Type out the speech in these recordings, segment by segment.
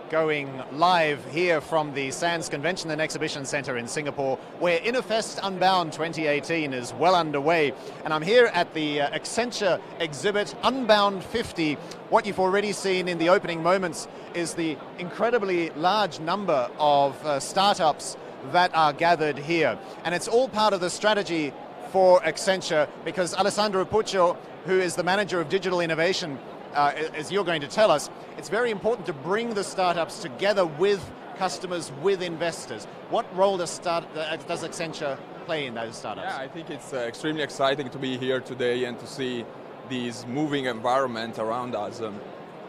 going live here from the Sands Convention and Exhibition Centre in Singapore, where Innovfest Unbound 2018 is well underway. And I'm here at the Accenture exhibit, Unbound 50. What you've already seen in the opening moments is the incredibly large number of startups that are gathered here. And it's all part of the strategy for Accenture, because Alessandro Puccio, who is the manager of digital innovation, as you're going to tell us, it's very important to bring the startups together with customers, with investors. What role does Accenture play in those startups? Yeah, I think it's extremely exciting to be here today and to see this moving environment around us.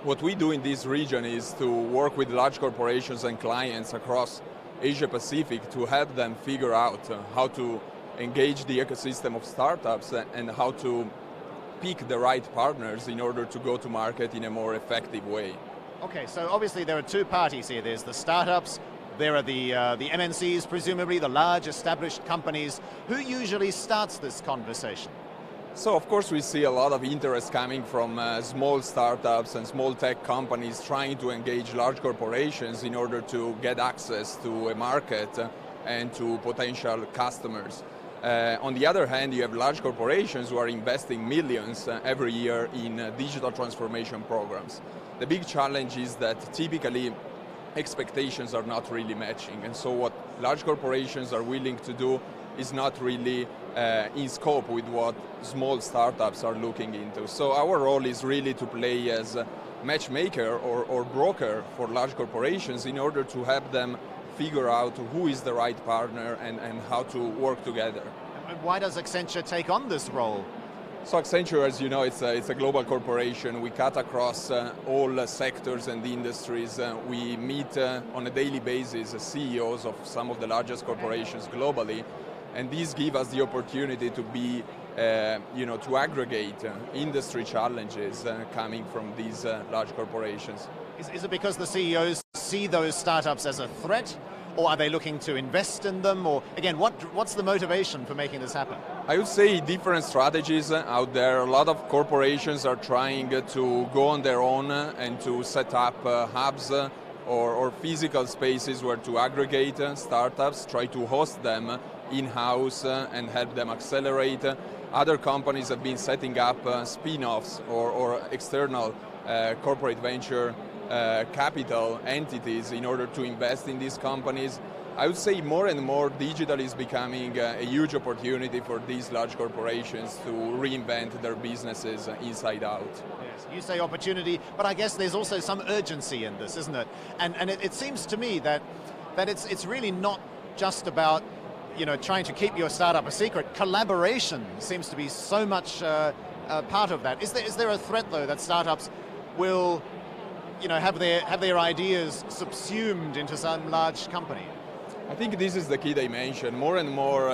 What we do in this region is to work with large corporations and clients across Asia Pacific to help them figure out how to engage the ecosystem of startups and how to pick the right partners in order to go to market in a more effective way. Okay, so obviously there are two parties here. There's the startups, there are the MNCs, presumably the large established companies. Who usually starts this conversation? So of course we see a lot of interest coming from small startups and small tech companies trying to engage large corporations in order to get access to a market and to potential customers. On the other hand, you have large corporations who are investing millions every year in digital transformation programs. The big challenge is that typically expectations are not really matching, and so what large corporations are willing to do is not really in scope with what small startups are looking into. So our role is really to play as a matchmaker or broker for large corporations in order to help them figure out who is the right partner and how to work together. And why does Accenture take on this role? So Accenture, as you know, it's a global corporation. We cut across all sectors and industries. We meet on a daily basis CEOs of some of the largest corporations globally, and these give us the opportunity to be, to aggregate industry challenges coming from these large corporations. Is it because the CEOs see those startups as a threat, or are they looking to invest in them? Or again, what's the motivation for making this happen? I would say different strategies out there. A lot of corporations are trying to go on their own and to set up hubs or physical spaces where to aggregate startups, try to host them in-house and help them accelerate. Other companies have been setting up spin-offs or external corporate venture capital entities in order to invest in these companies. I would say more and more digital is becoming a huge opportunity for these large corporations to reinvent their businesses inside out. Yes, you say opportunity, but I guess there's also some urgency in this, isn't it? And it seems to me that it's really not just about trying to keep your startup a secret. Collaboration seems to be so much part of that. Is there a threat though that startups will have their ideas subsumed into some large company? I think this is the key dimension. More and more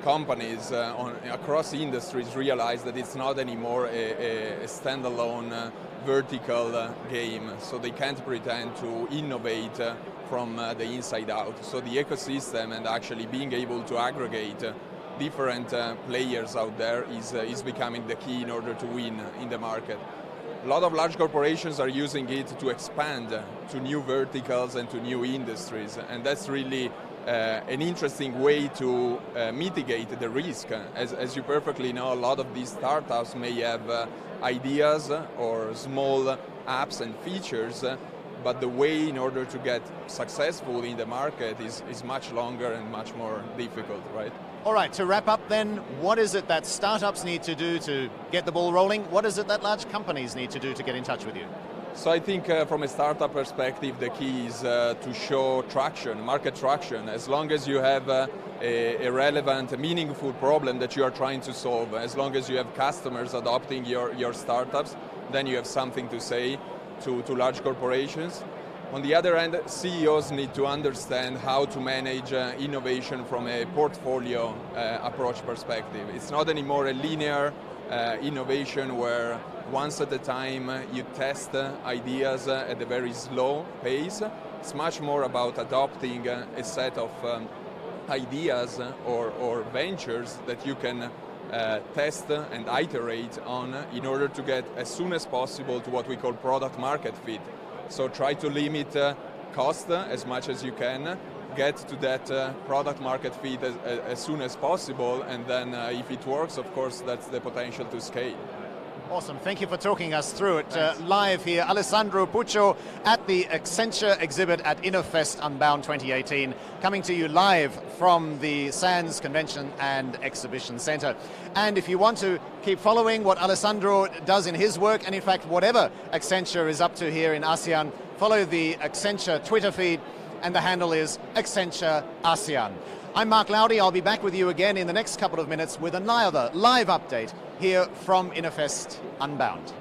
companies across industries realize that it's not anymore a standalone vertical game, so they can't pretend to innovate from the inside out. So the ecosystem and actually being able to aggregate different players out there is becoming the key in order to win in the market. A lot of large corporations are using it to expand to new verticals and to new industries, and that's really an interesting way to mitigate the risk. As you perfectly know, a lot of these startups may have ideas or small apps and features, but the way in order to get successful in the market is much longer and much more difficult, right? All right, to wrap up then, what is it that startups need to do to get the ball rolling? What is it that large companies need to do to get in touch with you? So I think from a startup perspective, the key is to show traction, market traction. As long as you have a relevant, meaningful problem that you are trying to solve, as long as you have customers adopting your startups, then you have something to say to large corporations. On the other hand, CEOs need to understand how to manage innovation from a portfolio approach perspective. It's not anymore a linear innovation where once at a time you test ideas at a very slow pace. It's much more about adopting a set of ideas or ventures that you can test and iterate on in order to get as soon as possible to what we call product market fit. So try to limit cost as much as you can, get to that product market fit as soon as possible, and then if it works, of course, that's the potential to scale. Awesome, thank you for talking us through it. Live here, Alessandro Puccio at the Accenture exhibit at Innovfest Unbound 2018, coming to you live from the Sands Convention and Exhibition Center. And if you want to keep following what Alessandro does in his work, and in fact whatever Accenture is up to here in ASEAN, follow the Accenture Twitter feed, and the handle is Accenture ASEAN. I'm Mark Laudi. I'll be back with you again in the next couple of minutes with another live update here from Innovfest Unbound.